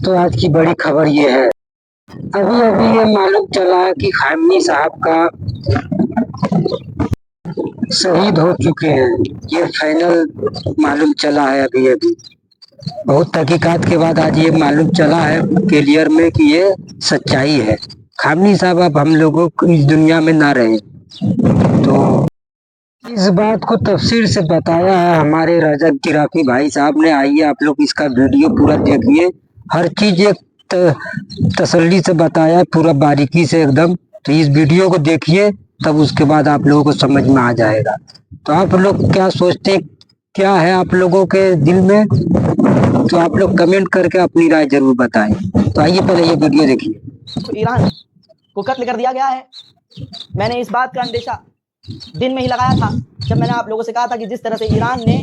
तो आज की बड़ी खबर ये है, अभी अभी ये मालूम चला है कि खामनी साहब का शहीद हो चुके हैं। ये फाइनल मालूम चला है अभी अभी। बहुत तहकीकात के बाद आज ये मालूम चला है क्लियर में कि ये सच्चाई है। खामनी साहब अब हम लोगों को इस दुनिया में ना रहे। तो इस बात को तफसीर से बताया है हमारे रजत गिराफी भाई साहब ने। आइए आप लोग इसका वीडियो पूरा देखिए। हर चीज एक तसल्ली से बताया है, पूरा बारीकी से एकदम। तो इस वीडियो को देखिए, तब उसके बाद आप लोगों को समझ में आ जाएगा। तो आप लोग क्या सोचते हैं, क्या है आप लोगों के दिल में, तो आप लोग कमेंट करके अपनी राय जरूर बताएं। तो आइए पहले ये वीडियो देखिए। तो ईरान को कत्ल कर दिया गया है। मैंने इस बात का अंदेशा दिन में ही लगाया था, जब मैंने आप लोगों से कहा था कि जिस तरह से ईरान ने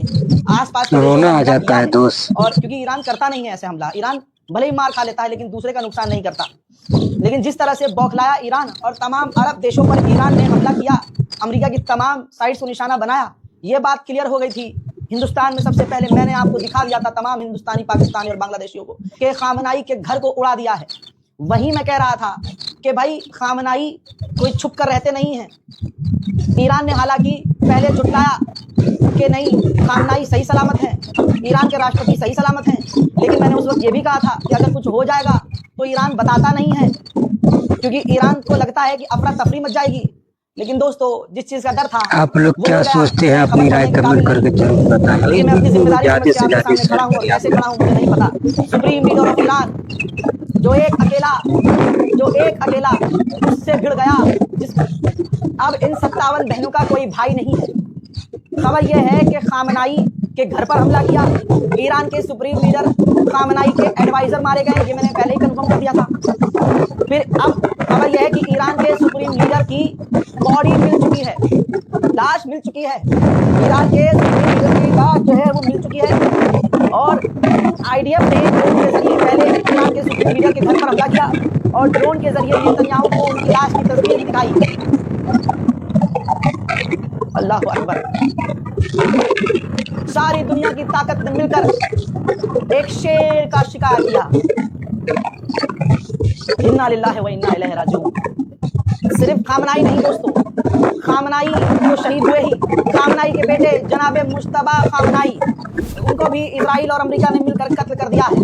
आसपास के रोना आ जाता है दोस्त। और क्योंकि ईरान करता नहीं है ऐसे हमला, ईरान भले ही मार खा लेता है लेकिन दूसरे का नुकसान नहीं करता। लेकिन जिस तरह से बौखलाया ईरान और तमाम अरब देशों पर ईरान ने हमला किया, अमेरिका की तमाम साइट्स को निशाना बनाया, ये बात क्लियर हो गई थी। हिंदुस्तान में सबसे पहले मैंने आपको दिखा दिया था तमाम हिंदुस्तानी, पाकिस्तानी और बांग्लादेशियों को कि खामनाई के घर को उड़ा दिया है। वहीं मैं कह रहा था कि भाई खामनाई कोई छुप कर रहते नहीं हैं। ईरान ने हालांकि पहले झुटलाया कि नहीं, खामनाई सही सलामत है, ईरान के राष्ट्रपति सही सलामत हैं। लेकिन मैंने उस वक्त ये भी कहा था कि अगर कुछ हो जाएगा तो ईरान बताता नहीं है, क्योंकि ईरान को लगता है कि अफरा तफरी मच जाएगी। लेकिन दोस्तों, जिस चीज का डर था, आप लोग क्या सोचते हैं अपनी राय कमेंट करके जरूर बताइए। मैं अपनी जिम्मेदारी समझ के आपके सामने खड़ा हूं और कैसे खड़ा हूं मुझे नहीं पता। सुप्रीम लीडर ऑफ ईरान जो एक अकेला उससे भिड़ गया, अब इन 57 बहनों का कोई भाई नहीं है। खबर यह है कि खामनाई के घर पर हमला किया, ईरान के सुप्रीम लीडर खामनाई के एडवाइजर मारे गए, ये मैंने पहले ही कंफर्म कर दिया था। फिर अब खबर यह है कि ईरान के सुप्रीम लीडर की बॉडी मिल चुकी है, लाश मिल चुकी है। ईरान के सुप्रीम लीडर की लाश जो है वो मिल चुकी है। और आईडीएफ ने ड्रोन के जरिए पहले ईरान के सुप्रीम लीडर के घर पर हमला किया और ड्रोन के जरिए नेतन्याहू को उनकी लाश की तस्वीर दिखाई। अल्लाह अकबर। सारी दुनिया की ताकत ने मिलकर एक शेर का शिकार किया। इन्ना लिल्लाहि व इन्ना इलैहि राजिऊन। सिर्फ खामनाई नहीं दोस्तों, खामनाई जो शहीद हुए ही, खामनाई के बेटे जनाबे मुश्तबा खामनाई, उनको भी इजराइल और अमेरिका ने मिलकर कत्ल कर दिया है।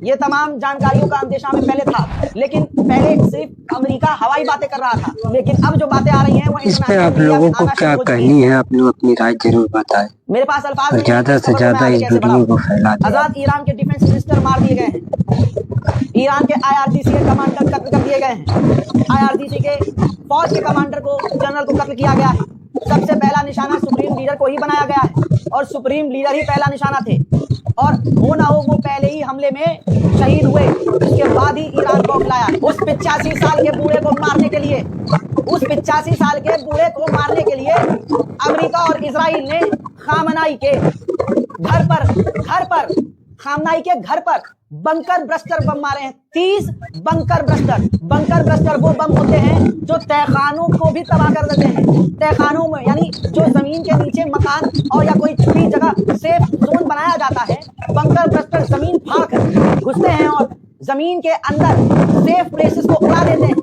ये तमाम जानकारियों का अंदेशा में पहले था, लेकिन पहले सिर्फ अमेरिका हवाई बातें कर रहा था। लेकिन अब जो बातें आ रही हैं वो इस पे आप लोगों को क्या कहनी है, आप लोग अपनी राय जरूर बताएं। मेरे पास अल्फाज ज्यादा से ज्यादा इस वीडियो को फैला दें। आजाद ईरान के डिफेंस मिनिस्टर मार दिए गए हैं, ईरान के आईआरजीसी के कमांडर कत्ल कर दिए गए हैं, आईआरजीसी के फौज के कमांडर को, जनरल को कत्ल किया गया है। सबसे पहला निशाना सुप्रीम लीडर को ही बनाया गया है और सुप्रीम लीडर ही पहला निशाना थे। और हो ना हो वो पहले ही हमले में शहीद हुए, उसके बाद ही ईरान को बौखलाया। उस 85 साल के बूढ़े को मारने के लिए, उस 85 साल के बूढ़े को मारने के लिए अमेरिका और इजराइल ने खामनाई के घर पर खामनाई के घर पर बंकर ब्रस्टर बम मारे हैं। 30 बंकर ब्रस्टर वो बम होते हैं जो तहखानों को भी तबाह कर देते हैं। तहखानों में यानी जो जमीन के नीचे मकान और या कोई छुपी जगह सेफ जोन बनाया जाता है, बंकर ब्रस्टर जमीन फाड़ कर घुसते हैं और जमीन के अंदर सेफ प्लेसेस को उड़ा देते हैं।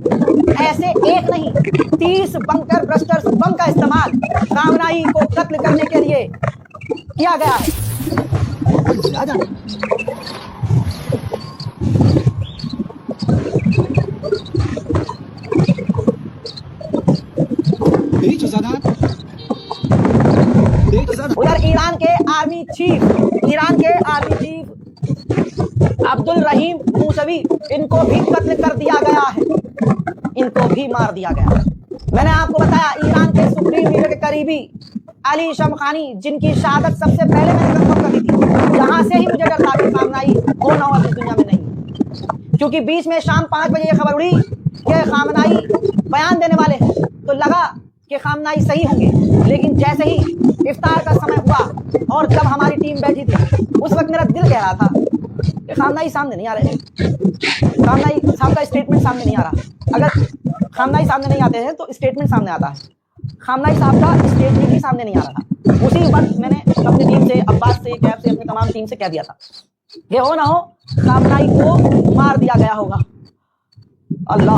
ऐसे एक नहीं, 30 बंकर ब्रस्टर्स बम का इस्तेमाल खामनाई को कत्ल करने के लिए किया गया है। उधर ईरान के आर्मी चीफ अब्दुल रहीम मूसवी, इनको भी कत्ल कर दिया गया है, इनको भी मार दिया गया। मैंने आपको बताया ईरान के सुप्रीम लीडर के करीबी अली शमखानी, जिनकी शहादत सबसे पहले मैंने कंफर्म कर दी थी। यहाँ से ही मुझे डर था कि खामनाई हो ना हो इस दुनिया में नहीं, क्योंकि बीच में शाम 5 बजे ये खबर उड़ी कि खामनाई बयान देने वाले हैं, तो लगा कि खामनाई सही होंगे। लेकिन जैसे ही इफ्तार का समय हुआ और जब हमारी टीम बैठी थी, उस वक्त मेरा दिल कह रहा था कि खामनाई सामने नहीं आ रहे, खामनाई साहब का स्टेटमेंट सामने नहीं आ रहा। अगर खामनाई सामने नहीं आते हैं तो स्टेटमेंट सामने आता है, खामनाई साहब का स्टेटमेंट ही सामने नहीं आ रहा था। उसी वक्त मैंने अपनी टीम से, अब्बास से, कैब से, अपनी तमाम टीम से कह दिया था कि हो ना हो खामनाई को किया गया होगा। अल्लाह